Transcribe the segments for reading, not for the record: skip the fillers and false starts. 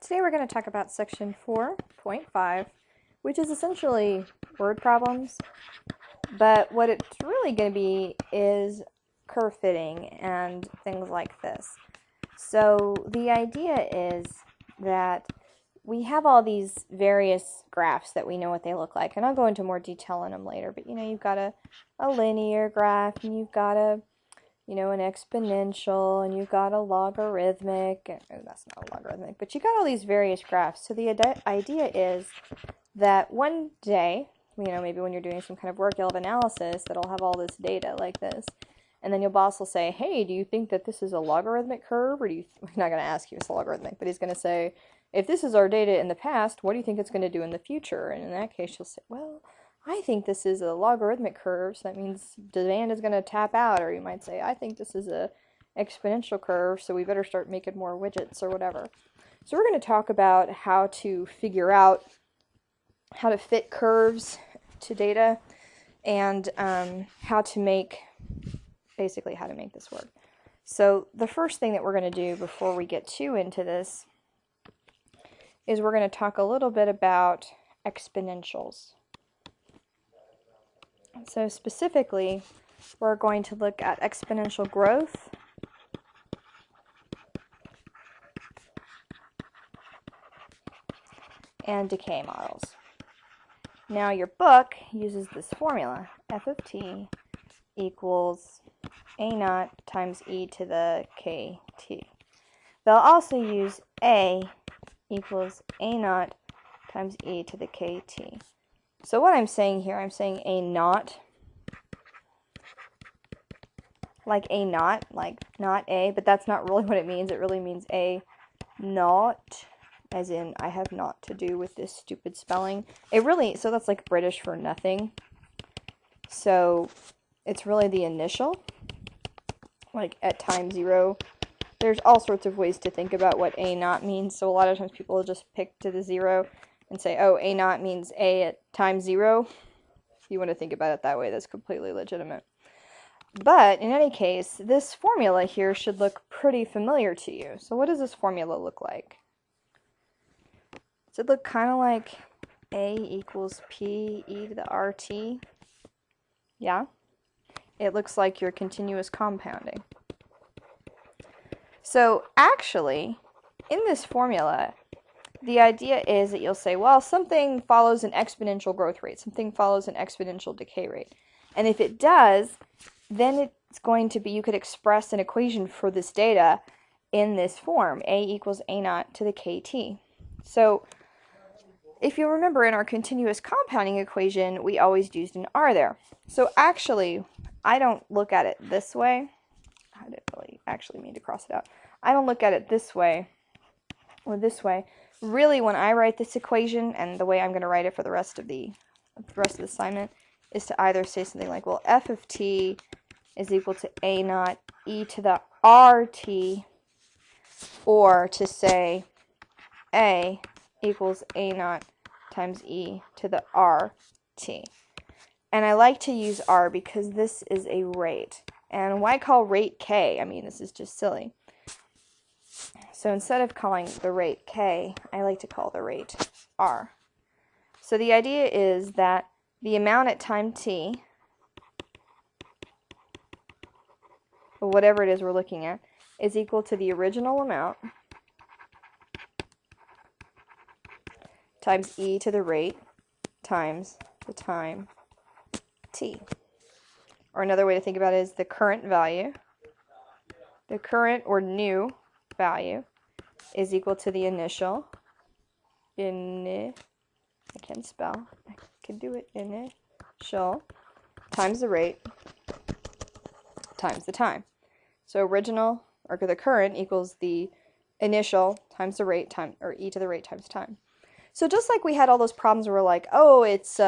Today we're going to talk about section 4.5, which is essentially word problems, but what it's really going to be is curve fitting and things like this. So the idea is that we have all these various graphs that we know what they look like, and I'll go into more detail on them later, but you've got a linear graph, and you've got an exponential, and you've got a logarithmic, that's not a logarithmic, but you got all these various graphs. So the idea is that one day, maybe when you're doing some kind of work, you'll have analysis that'll have all this data like this, and then your boss will say, hey, do you think that this is a logarithmic curve, or we're not going to ask you if it's a logarithmic, but he's going to say, if this is our data in the past, what do you think it's going to do in the future? And in that case, you'll say, well, I think this is a logarithmic curve, so that means demand is going to tap out. Or you might say, I think this is a exponential curve, so we better start making more widgets or whatever. So we're going to talk about how to figure out how to fit curves to data and how to make this work. So the first thing that we're going to do before we get too into this is we're going to talk a little bit about exponentials. So specifically, we're going to look at exponential growth and decay models. Now your book uses this formula, f of t equals a naught times e to the kt. They'll also use a equals a naught times e to the kt. So what I'm saying here, I'm saying a naught, like a naught, like not a, but that's not really what it means. It really means a naught, as in I have naught to do with this stupid spelling. So that's like British for nothing. So it's really the initial, like at time 0. There's all sorts of ways to think about what a naught means. So a lot of times people will just pick to the 0 and say, oh, a naught means a at time 0. If you want to think about it that way, that's completely legitimate. But in any case, this formula here should look pretty familiar to you. So what does this formula look like? Does it look kind of like a equals p e to the rt? Yeah? It looks like your continuous compounding. So actually, in this formula, the idea is that you'll say, well, something follows an exponential growth rate, something follows an exponential decay rate. And if it does, then it's going to be, you could express an equation for this data in this form, a equals a naught to the kt. So if you remember in our continuous compounding equation, we always used an r there. So actually, I don't look at it this way. I didn't really actually mean to cross it out. I don't look at it this way or this way. Really, when I write this equation, and the way I'm going to write it for the rest of the assignment, is to either say something like, well, f of t is equal to a naught e to the rt, or to say a equals a naught times e to the rt. And I like to use r because this is a rate. And why call rate k? I mean, this is just silly. So instead of calling the rate k, I like to call the rate r. So the idea is that the amount at time t, or whatever it is we're looking at, is equal to the original amount times e to the rate times the time t. Or another way to think about it is the current value, the current or new value, is equal to the initial, I can't spell, I can do it, initial, times the rate, times the time. So original, or the current, equals the initial times the rate, or e to the rate times time. So just like we had all those problems where we're like, oh, it's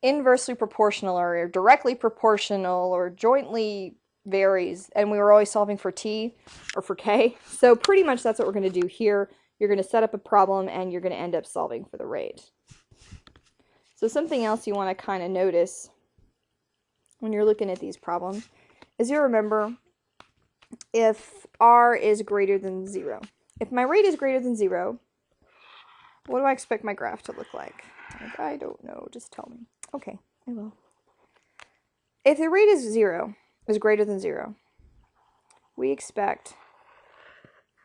inversely proportional, or directly proportional, or jointly varies, and we were always solving for t or for k. So pretty much that's what we're going to do here. You're going to set up a problem and you're going to end up solving for the rate. So something else you want to kind of notice when you're looking at these problems is you remember if r is greater than 0. If my rate is greater than 0, What do I expect my graph to look like? I don't know. Just tell me. Okay, I will. If the rate is greater than 0, we expect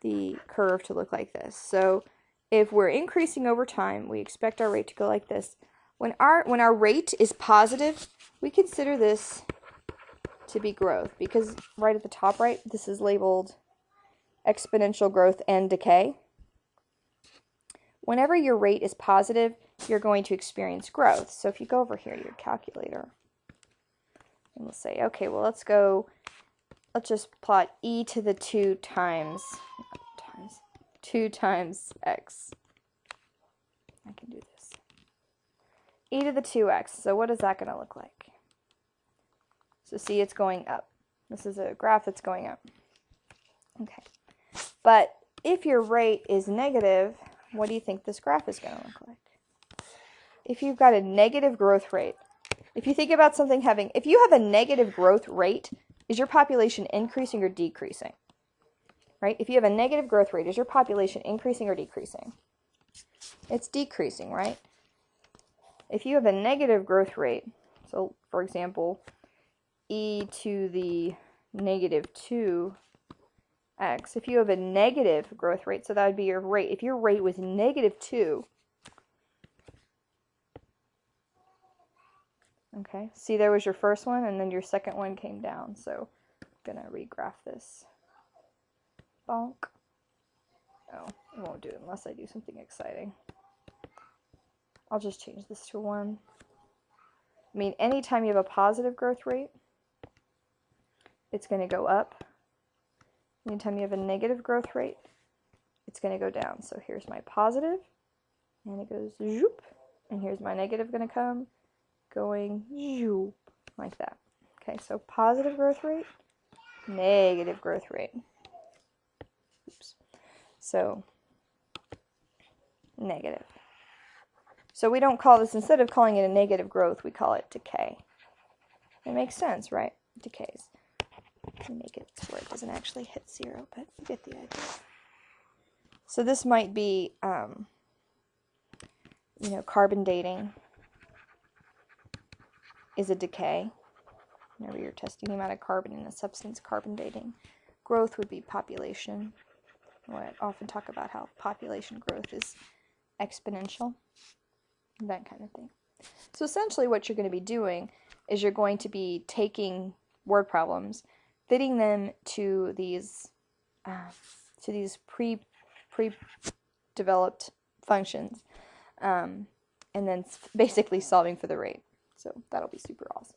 the curve to look like this. So if we're increasing over time, we expect our rate to go like this. When our rate is positive, we consider this to be growth, because right at the top right, this is labeled exponential growth and decay. Whenever your rate is positive, you're going to experience growth. So if you go over here to your calculator, and we'll say, okay, well, let's just plot e to the 2 times 2 times x. I can do this. E to the 2x. So what is that going to look like? So see, it's going up. This is a graph that's going up. Okay. But if your rate is negative, what do you think this graph is going to look like? If you've got a negative growth rate, if you think about something if you have a negative growth rate, is your population increasing or decreasing? Right? If you have a negative growth rate, is your population increasing or decreasing? It's decreasing, right? If you have a negative growth rate, so for example, e to the negative 2x, if you have a negative growth rate, so that would be your rate. If your rate was negative 2, okay, see, there was your first one, and then your second one came down. So I'm going to regraph this. Bonk. Oh, it won't do it unless I do something exciting. I'll just change this to 1. I mean, anytime you have a positive growth rate, it's going to go up. Anytime you have a negative growth rate, it's going to go down. So here's my positive, and it goes zoop, and here's my negative going to come, going zoop, like that. Okay, so positive growth rate, negative growth rate. Oops. So negative. So we don't call this, instead of calling it a negative growth, we call it decay. It makes sense, right? Decays. Let me make it to where it doesn't actually hit 0, but you get the idea. So this might be, carbon dating is a decay. Whenever you're testing the amount of carbon in a substance, carbon dating. Growth would be population. I often talk about how population growth is exponential, that kind of thing. So essentially what you're going to be doing is you're going to be taking word problems, fitting them to these pre-developed functions, and then basically solving for the rate. So that'll be super awesome.